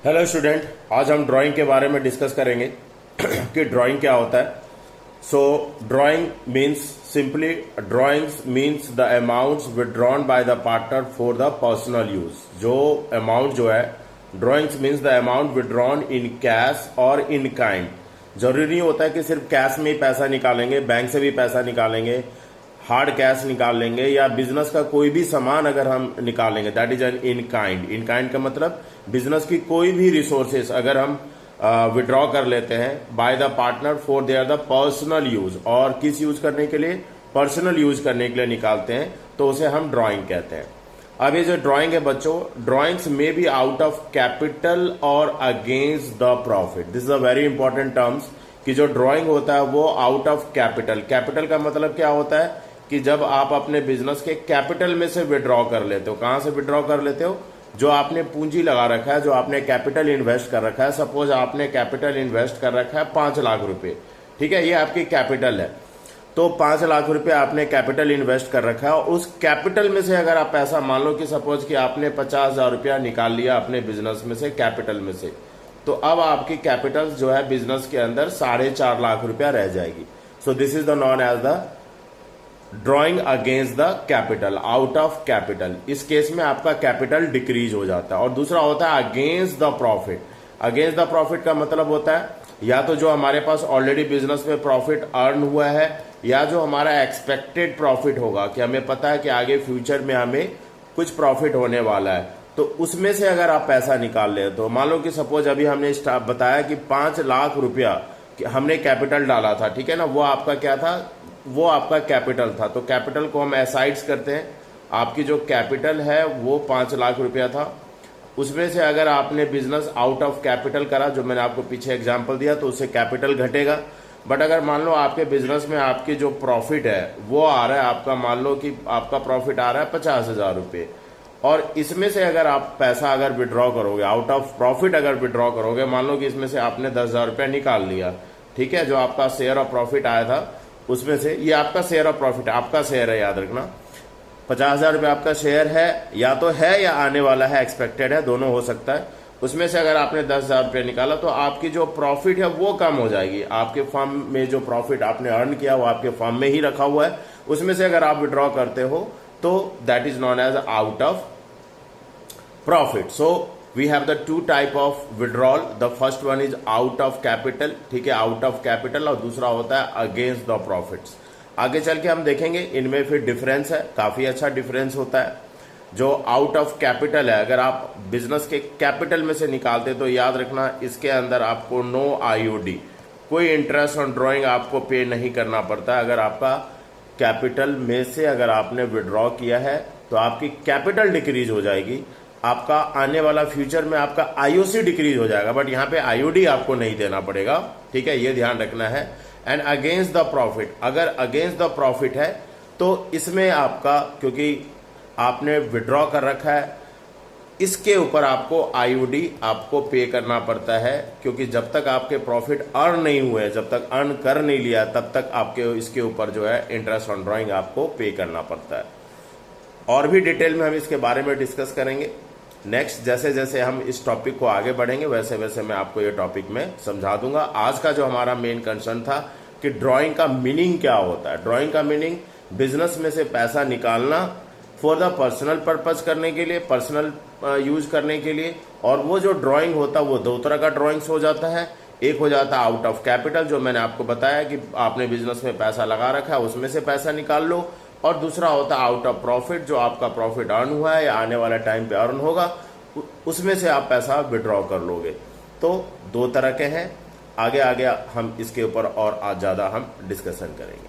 Hello student, आज हम drawing के बारे में डिस्कस करेंगे कि ड्राइंग क्या होता है। सो drawing means simply drawings means the amounts withdrawn by the partner for the personal use. जो अमाउंट जो है, drawings means the amount withdrawn in cash और इन काइंड। जरूरी नहीं होता है कि सिर्फ कैश में ही पैसा निकालेंगे, बैंक से भी पैसा निकालेंगे, हार्ड कैश निकाल लेंगे, या बिजनेस का कोई भी सामान अगर हम निकालेंगे, that is an in kind. In kind का मतलब बिजनेस की कोई भी रिसोर्सेस अगर हम विड्रॉ कर लेते हैं by the partner for their the personal use, और किस यूज करने के लिए, पर्सनल यूज करने के लिए निकालते हैं, तो उसे हम ड्राइंग कहते हैं। अब ये जो ड्राइंग है बच्चों, drawings may be out of capital और against the profit. This is a very important terms कि जो ड्राइंग होता है वो आउट ऑफ कैपिटल। कैपिटल का मतलब क्या होता है कि जब आप अपने बिजनेस के कैपिटल में से विड्रॉ कर लेते हो। कहां से विड्रॉ कर लेते हो? जो आपने पूंजी लगा रखा है, जो आपने कैपिटल इन्वेस्ट कर रखा है। सपोज आपने कैपिटल इन्वेस्ट कर रखा है 5 लाख रुपए, ठीक है, ये आपकी कैपिटल है। तो 5 लाख रुपए आपने कैपिटल इन्वेस्ट कर रखा है, और उस कैपिटल में से अगर आप पैसा, मान लो कि सपोज कि आपने 50,000 रुपया निकाल लिया अपने बिजनेस में से, कैपिटल में से, तो अब आपकी कैपिटल जो है बिजनेस के अंदर 4.5 लाख रुपया रह जाएगी। So this is the known as the drawing against the capital, out of capital. इस केस में आपका कैपिटल डिक्रीज हो जाता है। और दूसरा होता है against the profit. Against the profit का मतलब होता है या तो जो हमारे पास ऑलरेडी बिजनेस में प्रॉफिट अर्न हुआ है, या जो हमारा एक्सपेक्टेड प्रॉफिट होगा कि हमें पता है कि आगे फ्यूचर में हमें कुछ प्रॉफिट होने वाला है, तो उसमें से अगर आप पैसा निकाल ले, तो मान लो कि सपोज अभी हमने बताया कि 5 लाख रुपया हमने कैपिटल डाला था, ठीक है ना, वो आपका क्या था, वो आपका कैपिटल था। तो कैपिटल को हम एसाइड्स करते हैं। आपकी जो कैपिटल है वो 5 लाख रुपया था, उसमें से अगर आपने बिजनेस आउट ऑफ कैपिटल करा, जो मैंने आपको पीछे एग्जांपल दिया, तो उससे कैपिटल घटेगा। बट अगर मान लो आपके बिजनेस में आपकी जो प्रॉफिट है वो आ रहा है, आपका मान लो कि आपका प्रॉफिट आ रहा है 50,000 रुपये, और इसमें से अगर आप पैसा अगर विड्रॉ करोगे, आउट ऑफ प्रॉफिट अगर विड्रॉ करोगे, मान लो कि इसमें से आपने 10,000 रुपया निकाल लिया, ठीक है, जो आपका शेयर ऑफ प्रॉफिट आया था उसमें से, ये आपका शेयर ऑफ प्रॉफिट, आपका शेयर है, याद रखना 50,000 रुपये आपका शेयर है, या तो है या आने वाला है, एक्सपेक्टेड है, दोनों हो सकता है। उसमें से अगर आपने 10,000 रुपये निकाला तो आपकी जो प्रॉफिट है वो कम हो जाएगी। आपके फर्म में जो प्रॉफिट आपने अर्न किया वो आपके फर्म में ही रखा हुआ है, उसमें से अगर आप विड्रॉ करते हो तो that is known as out of profit. So we have the two type of withdrawal. The first one is out of capital, ठीक है, out of capital, और दूसरा होता है against the profits। आगे चल के हम देखेंगे इनमें फिर डिफरेंस है, काफी अच्छा डिफरेंस होता है। जो आउट ऑफ कैपिटल है, अगर आप बिजनेस के कैपिटल में से निकालते तो याद रखना इसके अंदर आपको नो IOD, कोई इंटरेस्ट ऑन ड्रॉइंग आपको पे नहीं करना पड़ता है। अगर आपका कैपिटल में से अगर आपने विड्रॉ किया है तो आपकी कैपिटल डिक्रीज हो जाएगी, आपका आने वाला फ्यूचर में आपका IOC डिक्रीज हो जाएगा, बट यहां पे IOD आपको नहीं देना पड़ेगा, ठीक है, ये ध्यान रखना है। एंड अगेंस्ट द प्रॉफिट, अगर अगेंस्ट द प्रॉफिट है तो इसमें आपका, क्योंकि आपने विड्रॉ कर रखा है, इसके ऊपर आपको IOD आपको पे करना पड़ता है, क्योंकि जब तक आपके प्रॉफिट अर्न नहीं हुए, जब तक अर्न कर नहीं लिया, तब तक आपके इसके ऊपर जो है इंटरेस्ट ऑन ड्रॉइंग आपको पे करना पड़ता है। और भी डिटेल में हम इसके बारे में डिस्कस करेंगे नेक्स्ट। जैसे जैसे हम इस टॉपिक को आगे बढ़ेंगे वैसे वैसे मैं आपको ये टॉपिक में समझा दूंगा। आज का जो हमारा मेन कंसर्न था कि ड्राइंग का मीनिंग क्या होता है। ड्राइंग का मीनिंग बिजनेस में से पैसा निकालना फॉर द पर्सनल पर्पज करने के लिए, पर्सनल यूज करने के लिए। और वो जो ड्राइंग होता है वो 2 तरह का ड्राइंग्स हो जाता है। एक हो जाता है आउट ऑफ कैपिटल, जो मैंने आपको बताया कि आपने बिजनेस में पैसा लगा रखा है, उसमें से पैसा निकाल लो। और दूसरा होता है आउट ऑफ प्रॉफिट, जो आपका प्रॉफिट अर्न हुआ है या आने वाले टाइम पे अर्न होगा, उसमें से आप पैसा विड्रॉ कर लोगे। तो 2 तरह के हैं। आगे आगे हम इसके ऊपर और आज ज्यादा हम डिस्कशन करेंगे।